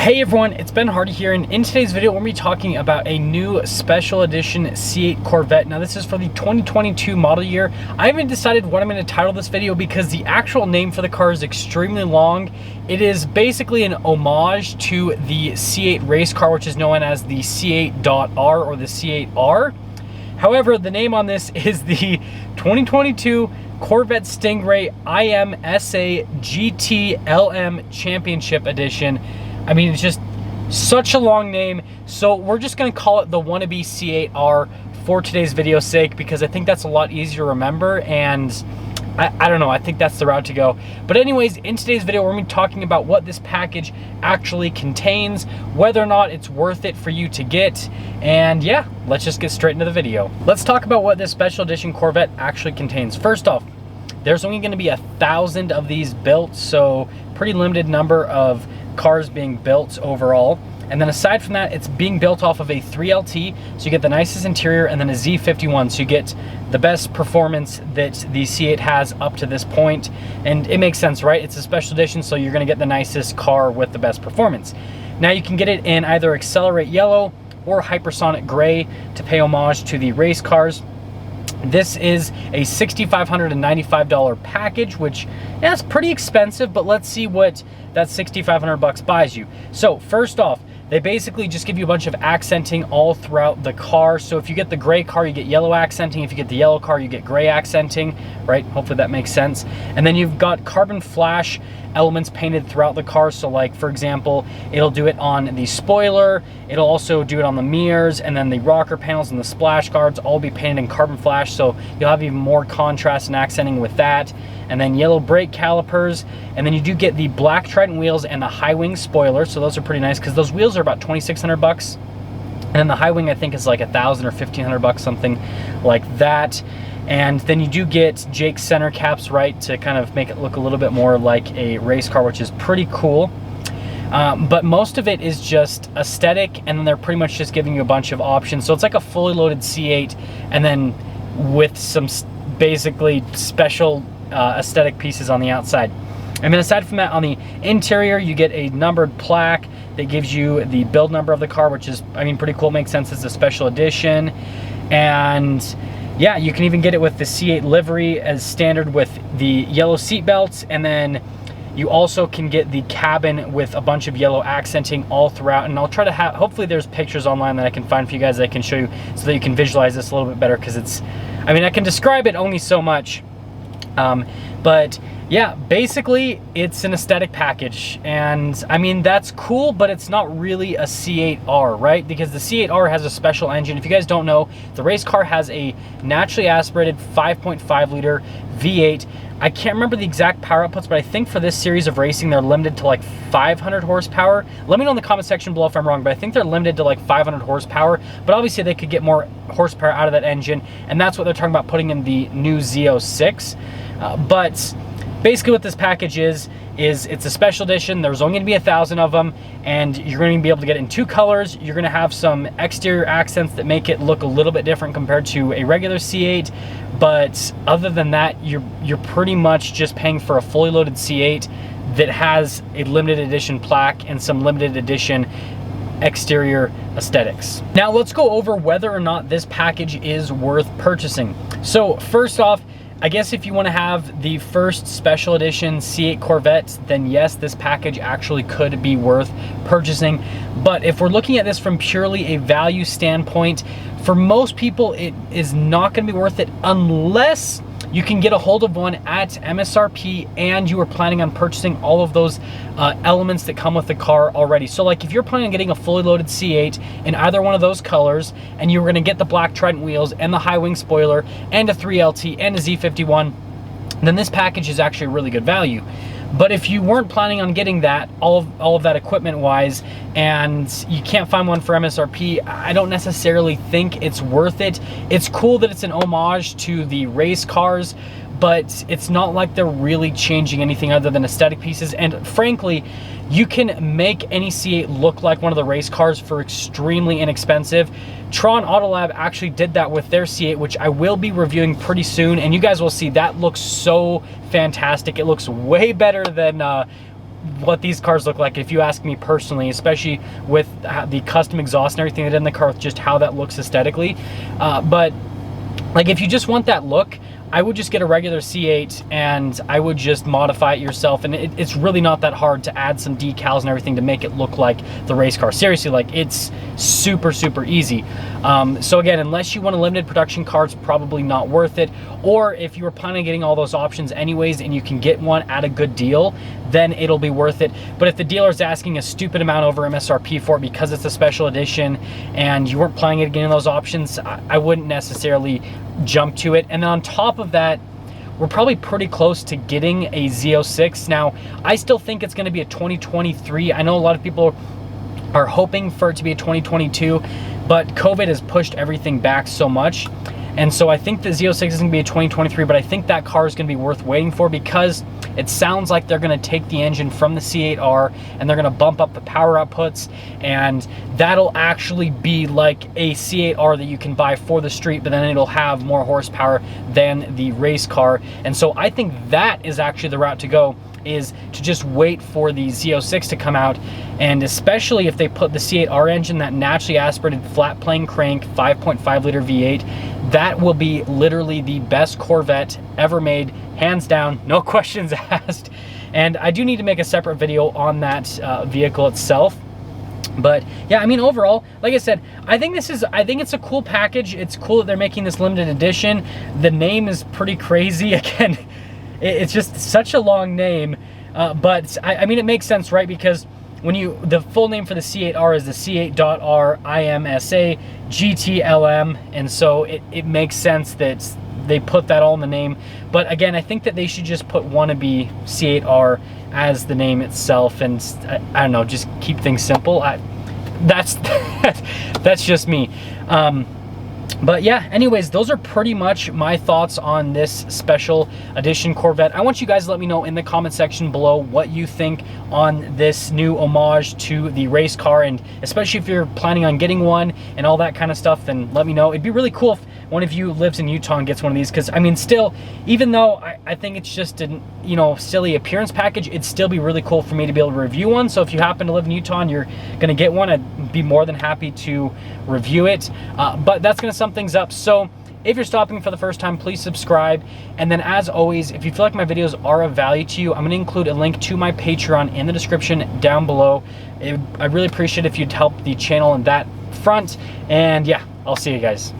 Hey everyone, it's Ben Hardy here, and in today's video we're going to be talking about a new special edition C8 Corvette. Now this is for the 2022 model year. I haven't decided what I'm going to title this video because the actual name for the car is extremely long. It is basically an homage to the C8 race car, which is known as the C8.R or the C8.R. However, the name on this is the 2022 Corvette Stingray IMSA GTLM Championship Edition. I mean, it's just such a long name, so we're just going to call it the wannabe C8R for today's video's sake because I think that's a lot easier to remember, and I don't know, I think that's the route to go. But anyways, in today's video, we're going to be talking about what this package actually contains, whether or not it's worth it for you to get, and yeah, let's just get straight into the video. Let's talk about what this special edition Corvette actually contains. First off, there's only going to be 1,000 of these built, so pretty limited number of cars being built overall. And then aside from that, it's being built off of a 3LT, so you get the nicest interior, and then a Z51, so you get the best performance that the C8 has up to this point. And it makes sense, right? It's a special edition, so you're going to get the nicest car with the best performance. Now you can get it in either Accelerate Yellow or Hypersonic Gray to pay homage to the race cars. This is a $6,595 package, which, yeah, it's pretty expensive, but let's see what that $6,500 buys you. So first off, they basically just give you a bunch of accenting all throughout the car. So if you get the gray car, you get yellow accenting. If you get the yellow car, you get gray accenting, right? Hopefully that makes sense. And then you've got carbon flash elements painted throughout the car. So like, for example, it'll do it on the spoiler. It'll also do it on the mirrors, and then the rocker panels and the splash guards all be painted in carbon flash. So you'll have even more contrast and accenting with that. And then yellow brake calipers. And then you do get the black Trident wheels and the high wing spoiler. So those are pretty nice because those wheels are about $2,600. And then the high wing, I think, is like $1,000 or $1,500, something like that. And then you do get Jake center caps, right, to kind of make it look a little bit more like a race car, which is pretty cool. But most of it is just aesthetic, and then they're pretty much just giving you a bunch of options. So it's like a fully loaded C8, and then with some basically special aesthetic pieces on the outside. And then aside from that, on the interior, you get a numbered plaque that gives you the build number of the car, which is, I mean, pretty cool. Makes sense. It's a special edition. And yeah, you can even get it with the C8 livery as standard with the yellow seat belts, and then you also can get the cabin with a bunch of yellow accenting all throughout. And I'll try to have, hopefully there's pictures online that I can find for you guys that I can show you so that you can visualize this a little bit better, because it's, I mean, I can describe it only so much. But yeah, basically it's an aesthetic package, and I mean, that's cool, but it's not really a C8R, right? Because the C8R has a special engine. If you guys don't know, the race car has a naturally aspirated 5.5 liter V8. I can't remember the exact power outputs, but I think for this series of racing, they're limited to like 500 horsepower. Let me know in the comment section below if I'm wrong, but I think they're limited to like 500 horsepower, but obviously they could get more horsepower out of that engine, and that's what they're talking about putting in the new Z06. But basically what this package is it's a special edition. There's only going to be 1,000 of them, and you're going to be able to get it in 2 colors. You're going to have some exterior accents that make it look a little bit different compared to a regular C8, but other than that, you're pretty much just paying for a fully loaded C8 that has a limited edition plaque and some limited edition exterior aesthetics. Now let's go over whether or not this package is worth purchasing. So first off, I guess if you want to have the first special edition C8 Corvette, then yes, this package actually could be worth purchasing. But if we're looking at this from purely a value standpoint, for most people it is not going to be worth it unless you can get a hold of one at MSRP and you are planning on purchasing all of those elements that come with the car already. So like if you're planning on getting a fully loaded C8 in either one of those colors, and you're going to get the black Trident wheels and the high wing spoiler and a 3LT and a Z51, then this package is actually a really good value. But if you weren't planning on getting that, all of that equipment wise, and you can't find one for MSRP, I don't necessarily think it's worth it. It's cool that it's an homage to the race cars, but it's not like they're really changing anything other than aesthetic pieces. And frankly, you can make any C8 look like one of the race cars for extremely inexpensive. Tron Autolab actually did that with their C8, which I will be reviewing pretty soon, and you guys will see that looks so fantastic. It looks way better than what these cars look like, if you ask me personally, especially with the custom exhaust and everything that did in the car, with just how that looks aesthetically. But like, if you just want that look, I would just get a regular C8 and I would just modify it yourself, and it's really not that hard to add some decals and everything to make it look like the race car. Seriously, like, it's super easy. So again, unless you want a limited production car, it's probably not worth it. Or if you were planning on getting all those options anyways and you can get one at a good deal, then it'll be worth it. But if the dealer's asking a stupid amount over MSRP for it because it's a special edition and you weren't planning on getting those options, I wouldn't necessarily jump to it. And then on top of that, we're probably pretty close to getting a Z06. Now, I still think it's going to be a 2023. I know a lot of people are hoping for it to be a 2022, but COVID has pushed everything back so much. And so I think the Z06 is going to be a 2023, but I think that car is going to be worth waiting for, because it sounds like they're going to take the engine from the C8R and they're going to bump up the power outputs, and that'll actually be like a C8R that you can buy for the street, but then it'll have more horsepower than the race car. And so I think that is actually the route to go, is to just wait for the Z06 to come out. And especially if they put the C8R engine, that naturally aspirated flat plane crank 5.5 liter V8, that will be literally the best Corvette ever made, hands down, no questions asked. And I do need to make a separate video on that vehicle itself. But yeah, I mean, overall, like I said, I think it's a cool package. It's cool that they're making this limited edition. The name is pretty crazy. Again, it's just such a long name, but I mean, it makes sense, right? Because when the full name for the C8R is the C8.R IMSA GTLM, and so it makes sense that they put that all in the name. But again, I think that they should just put wannabe C8R as the name itself, and I don't know, just keep things simple. That's just me. But yeah, anyways, those are pretty much my thoughts on this special edition Corvette. I want you guys to let me know in the comment section below what you think on this new homage to the race car, and especially if you're planning on getting one and all that kind of stuff, then let me know. It'd be really cool if one of you lives in Utah and gets one of these, because I mean, still, even though I think it's just a, you know, silly appearance package, it'd still be really cool for me to be able to review one. So if you happen to live in Utah and you're gonna get one, I'd be more than happy to review it. But that's gonna sum things up. So if you're stopping for the first time, please subscribe. And then, as always, if you feel like my videos are of value to you, I'm going to include a link to my Patreon in the description down below. I'd really appreciate it if you'd help the channel in that front. And yeah, I'll see you guys.